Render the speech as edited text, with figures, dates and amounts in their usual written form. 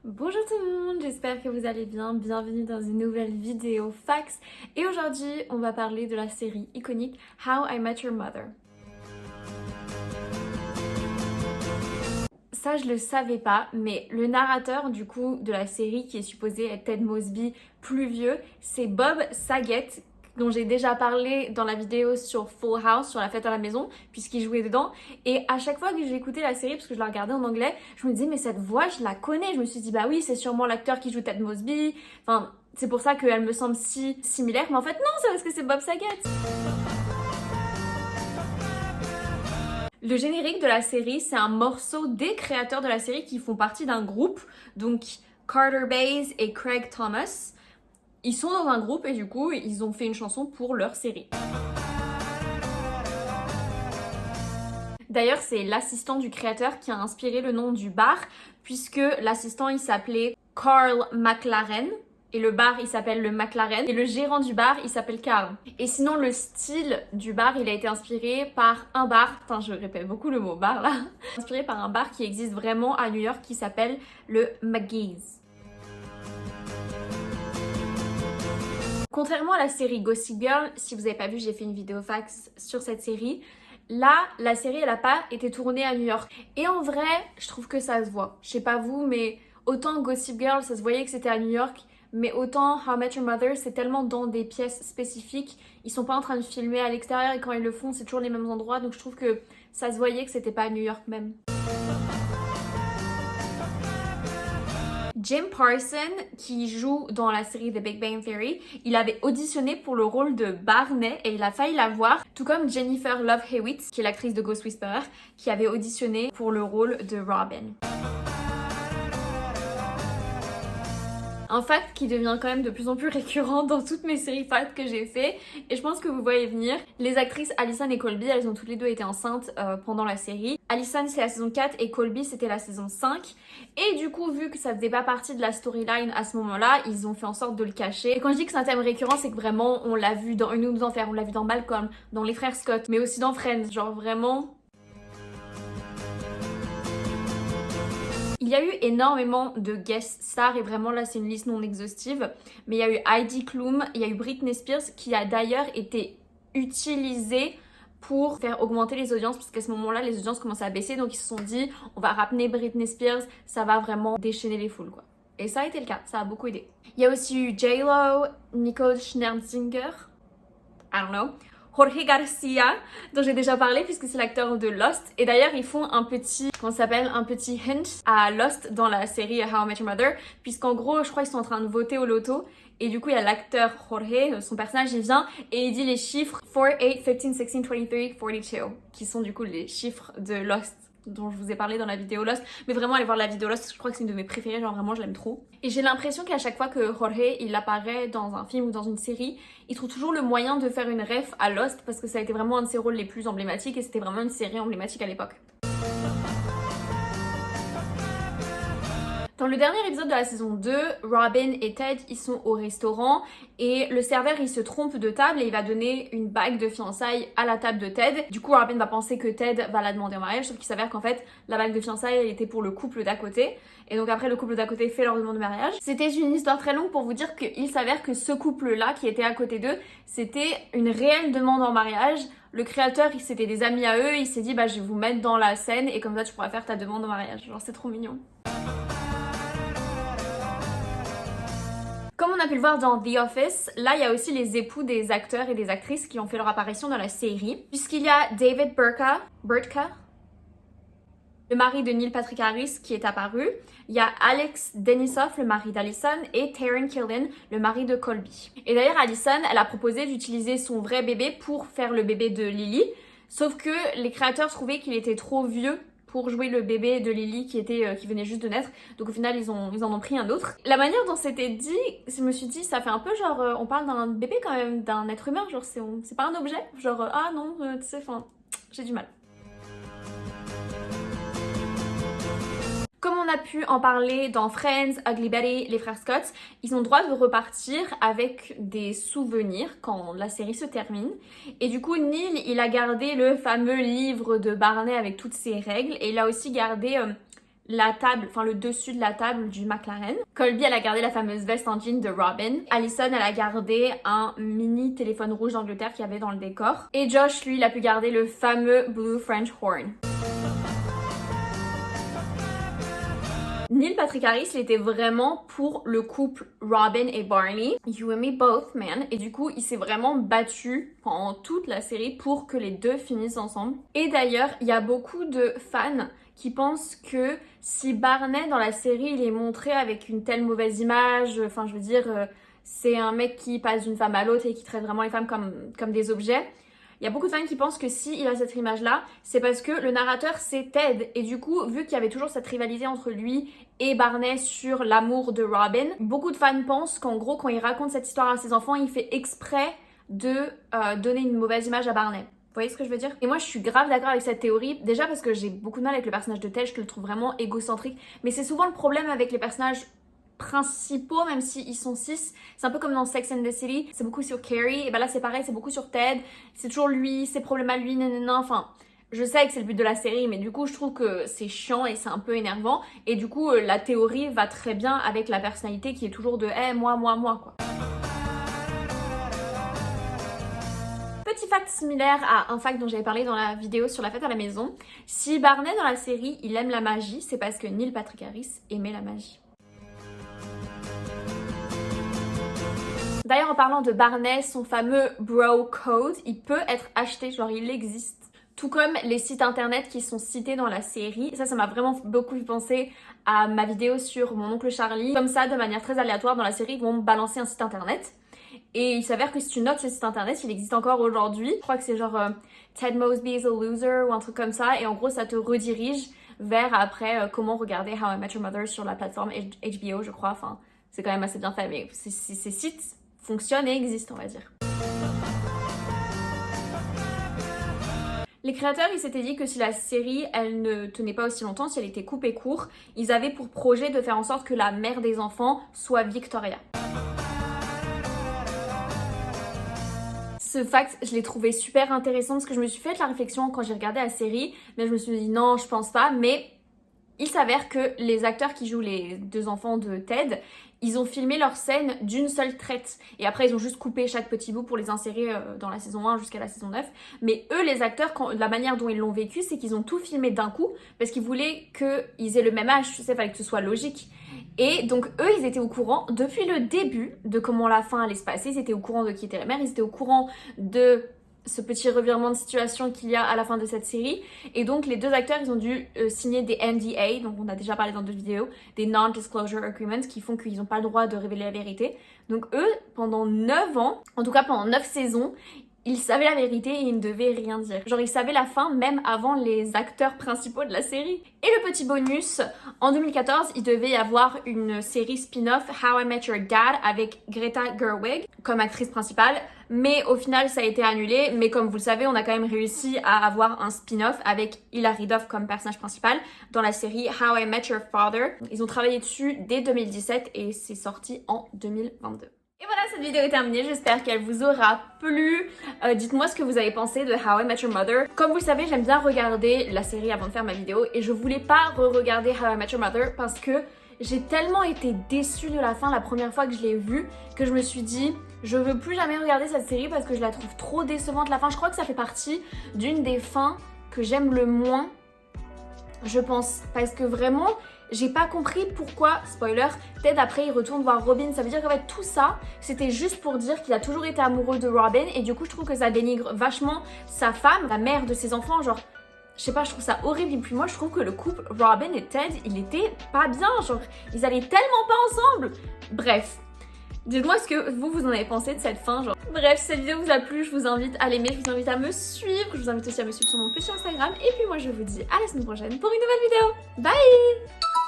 Bonjour tout le monde, j'espère que vous allez bien, bienvenue dans une nouvelle vidéo fax et aujourd'hui on va parler de la série iconique How I Met Your Mother. Ça je le savais pas, mais le narrateur du coup de la série qui est supposé être Ted Mosby plus vieux, c'est Bob Saget, dont j'ai déjà parlé dans la vidéo sur Full House, sur la fête à la maison, puisqu'il jouait dedans. Et à chaque fois que j'ai écouté la série, parce que je la regardais en anglais, je me disais mais cette voix je la connais. Je me suis dit bah oui c'est sûrement l'acteur qui joue Ted Mosby. Enfin c'est pour ça qu'elle me semble si similaire, mais en fait non, c'est parce que c'est Bob Saget. Le générique de la série, c'est un morceau des créateurs de la série qui font partie d'un groupe, donc Carter Bays et Craig Thomas. Ils sont dans un groupe et du coup, ils ont fait une chanson pour leur série. D'ailleurs, c'est l'assistant du créateur qui a inspiré le nom du bar, puisque l'assistant, il s'appelait Carl McLaren. Et le bar, il s'appelle le McLaren. Et le gérant du bar, il s'appelle Carl. Et sinon, le style du bar, il a été inspiré par un bar. Putain, je répète beaucoup le mot bar là. Inspiré par un bar qui existe vraiment à New York qui s'appelle le McGee's. Contrairement à la série Gossip Girl, si vous n'avez pas vu, j'ai fait une vidéo fax sur cette série. Là, la série, elle n'a pas été tournée à New York. Et en vrai, je trouve que ça se voit. Je sais pas vous, mais autant Gossip Girl, ça se voyait que c'était à New York. Mais autant How I Met Your Mother, c'est tellement dans des pièces spécifiques. Ils sont pas en train de filmer à l'extérieur et quand ils le font, c'est toujours les mêmes endroits. Donc je trouve que ça se voyait que c'était pas à New York même. Jim Parsons, qui joue dans la série The Big Bang Theory, il avait auditionné pour le rôle de Barney et il a failli l'avoir, tout comme Jennifer Love Hewitt, qui est l'actrice de Ghost Whisperer, qui avait auditionné pour le rôle de Robin. Un fact qui devient quand même de plus en plus récurrent dans toutes mes séries facts que j'ai fait, et je pense que vous voyez venir. Les actrices Allison et Colby, elles ont toutes les deux été enceintes pendant la série. Allison c'est la saison 4 et Colby c'était la saison 5. Et du coup, vu que ça faisait pas partie de la storyline à ce moment-là, ils ont fait en sorte de le cacher. Et quand je dis que c'est un thème récurrent, c'est que vraiment on l'a vu dans Une ou deux enfers, on l'a vu dans Malcolm, dans Les Frères Scott, mais aussi dans Friends, genre vraiment... Il y a eu énormément de guest stars et vraiment là c'est une liste non exhaustive, mais il y a eu Heidi Klum, il y a eu Britney Spears qui a d'ailleurs été utilisée pour faire augmenter les audiences parce qu'à ce moment-là les audiences commençaient à baisser, donc ils se sont dit on va ramener Britney Spears, ça va vraiment déchaîner les foules quoi. Et ça a été le cas, ça a beaucoup aidé. Il y a aussi eu J-Lo, Nicole Scherzinger, I don't know, Jorge Garcia, dont j'ai déjà parlé puisque c'est l'acteur de Lost. Et d'ailleurs, ils font un petit, comment ça s'appelle, un petit hint à Lost dans la série How I Met Your Mother, puisqu'en gros, je crois qu'ils sont en train de voter au loto. Et du coup, il y a l'acteur Jorge, son personnage, il vient et il dit les chiffres 4, 8, 15, 16, 23, 42, qui sont du coup les chiffres de Lost dont je vous ai parlé dans la vidéo Lost, mais vraiment allez voir la vidéo Lost, je crois que c'est une de mes préférées, genre vraiment je l'aime trop. Et j'ai l'impression qu'à chaque fois que Jorge il apparaît dans un film ou dans une série, il trouve toujours le moyen de faire une ref à Lost parce que ça a été vraiment un de ses rôles les plus emblématiques et c'était vraiment une série emblématique à l'époque. Dans le dernier épisode de la saison 2, Robin et Ted ils sont au restaurant et le serveur il se trompe de table et il va donner une bague de fiançailles à la table de Ted. Du coup Robin va penser que Ted va la demander en mariage, sauf qu'il s'avère qu'en fait la bague de fiançailles elle était pour le couple d'à côté. Et donc après le couple d'à côté fait leur demande de mariage. C'était une histoire très longue pour vous dire qu'il s'avère que ce couple là qui était à côté d'eux, c'était une réelle demande en mariage. Le créateur, c'était des amis à eux, il s'est dit bah je vais vous mettre dans la scène et comme ça tu pourras faire ta demande en mariage. Genre c'est trop mignon. Comme on a pu le voir dans The Office, là il y a aussi les époux des acteurs et des actrices qui ont fait leur apparition dans la série. Puisqu'il y a David Burtka, le mari de Neil Patrick Harris qui est apparu. Il y a Alex Denisov, le mari d'Allison, et Taron Killam, le mari de Colby. Et d'ailleurs Allison, elle a proposé d'utiliser son vrai bébé pour faire le bébé de Lily. Sauf que les créateurs trouvaient qu'il était trop vieux pour jouer le bébé de Lily qui venait juste de naître. Donc au final, ils en ont pris un autre. La manière dont c'était dit, je me suis dit, ça fait un peu genre, on parle d'un bébé quand même, d'un être humain, genre c'est pas un objet. Genre, ah non, tu sais, enfin, j'ai du mal. Comme on a pu en parler dans Friends, Ugly Betty, les frères Scott, ils ont le droit de repartir avec des souvenirs quand la série se termine. Et du coup, Neil, il a gardé le fameux livre de Barney avec toutes ses règles et il a aussi gardé la table, enfin le dessus de la table du McLaren. Colby, elle a gardé la fameuse veste en jean de Robin. Allison, elle a gardé un mini téléphone rouge d'Angleterre qu'il y avait dans le décor. Et Josh, lui, il a pu garder le fameux Blue French Horn. Neil Patrick Harris, il était vraiment pour le couple Robin et Barney. You and me both, man. Et du coup, il s'est vraiment battu pendant toute la série pour que les deux finissent ensemble. Et d'ailleurs, il y a beaucoup de fans qui pensent que si Barney dans la série, il est montré avec une telle mauvaise image, enfin je veux dire, c'est un mec qui passe d'une femme à l'autre et qui traite vraiment les femmes comme des objets. Il y a beaucoup de fans qui pensent que s'il a cette image-là, c'est parce que le narrateur c'est Ted. Et du coup, vu qu'il y avait toujours cette rivalité entre lui et Barney sur l'amour de Robin, beaucoup de fans pensent qu'en gros, quand il raconte cette histoire à ses enfants, il fait exprès de donner une mauvaise image à Barney. Vous voyez ce que je veux dire? Et moi je suis grave d'accord avec cette théorie, déjà parce que j'ai beaucoup de mal avec le personnage de Ted, je le trouve vraiment égocentrique, mais c'est souvent le problème avec les personnages principaux, même s'ils sont 6. C'est un peu comme dans Sex and the City, c'est beaucoup sur Carrie, et ben là c'est pareil, c'est beaucoup sur Ted, c'est toujours lui, ses problèmes à lui, nanana, enfin... Je sais que c'est le but de la série, mais du coup je trouve que c'est chiant et c'est un peu énervant, et du coup la théorie va très bien avec la personnalité qui est toujours de hey, moi, quoi. Petit fact similaire à un fact dont j'avais parlé dans la vidéo sur la fête à la maison, si Barney dans la série il aime la magie, c'est parce que Neil Patrick Harris aimait la magie. D'ailleurs, en parlant de Barney, son fameux Bro Code, il peut être acheté, genre il existe. Tout comme les sites internet qui sont cités dans la série. Ça m'a vraiment beaucoup fait penser à ma vidéo sur mon oncle Charlie. Comme ça, de manière très aléatoire, dans la série, ils vont me balancer un site internet. Et il s'avère que si tu notes ce site internet, il existe encore aujourd'hui. Je crois que c'est genre Ted Mosby is a loser ou un truc comme ça. Et en gros, ça te redirige vers après comment regarder How I Met Your Mother sur la plateforme HBO, je crois. Enfin, c'est quand même assez bien fait. Mais ces sites fonctionnent et existent, on va dire. Les créateurs, ils s'étaient dit que si la série, elle ne tenait pas aussi longtemps, si elle était coupée court, ils avaient pour projet de faire en sorte que la mère des enfants soit Victoria. Ce fact, je l'ai trouvé super intéressant parce que je me suis fait la réflexion quand j'ai regardé la série, mais je me suis dit non, je pense pas, mais il s'avère que les acteurs qui jouent les deux enfants de Ted, ils ont filmé leurs scènes d'une seule traite. Et après, ils ont juste coupé chaque petit bout pour les insérer dans la saison 1 jusqu'à la saison 9. Mais eux, les acteurs, la manière dont ils l'ont vécu, c'est qu'ils ont tout filmé d'un coup parce qu'ils voulaient qu'ils aient le même âge, tu sais, il fallait que ce soit logique. Et donc eux, ils étaient au courant depuis le début de comment la fin allait se passer. Ils étaient au courant de qui était la mère, ils étaient au courant de ce petit revirement de situation qu'il y a à la fin de cette série. Et donc les deux acteurs, ils ont dû signer des NDA, donc on a déjà parlé dans d'autres vidéos, des Non-Disclosure Agreements qui font qu'ils n'ont pas le droit de révéler la vérité. Donc eux, pendant 9 ans, en tout cas pendant 9 saisons, ils savaient la vérité et ils ne devaient rien dire. Genre ils savaient la fin même avant les acteurs principaux de la série. Et le petit bonus, en 2014, il devait y avoir une série spin-off How I Met Your Dad avec Greta Gerwig comme actrice principale. Mais au final, ça a été annulé. Mais comme vous le savez, on a quand même réussi à avoir un spin-off avec Hilary Duff comme personnage principal dans la série How I Met Your Father. Ils ont travaillé dessus dès 2017 et c'est sorti en 2022. Et voilà, cette vidéo est terminée, j'espère qu'elle vous aura plu. Dites-moi ce que vous avez pensé de How I Met Your Mother. Comme vous le savez, j'aime bien regarder la série avant de faire ma vidéo et je voulais pas re-regarder How I Met Your Mother parce que j'ai tellement été déçue de la fin la première fois que je l'ai vue que je me suis dit je veux plus jamais regarder cette série parce que je la trouve trop décevante. La fin, je crois que ça fait partie d'une des fins que j'aime le moins, je pense, parce que vraiment j'ai pas compris pourquoi, spoiler, Ted après il retourne voir Robin. Ça veut dire qu'en fait tout ça c'était juste pour dire qu'il a toujours été amoureux de Robin et du coup je trouve que ça dénigre vachement sa femme, la mère de ses enfants. Genre je sais pas, je trouve ça horrible. Et puis moi je trouve que le couple Robin et Ted, il était pas bien, genre ils allaient tellement pas ensemble. Bref, dites-moi ce que vous en avez pensé de cette fin, genre. Bref, si cette vidéo vous a plu, je vous invite à l'aimer, je vous invite à me suivre, je vous invite aussi à me suivre sur mon petit Instagram. Et puis moi je vous dis à la semaine prochaine pour une nouvelle vidéo. Bye!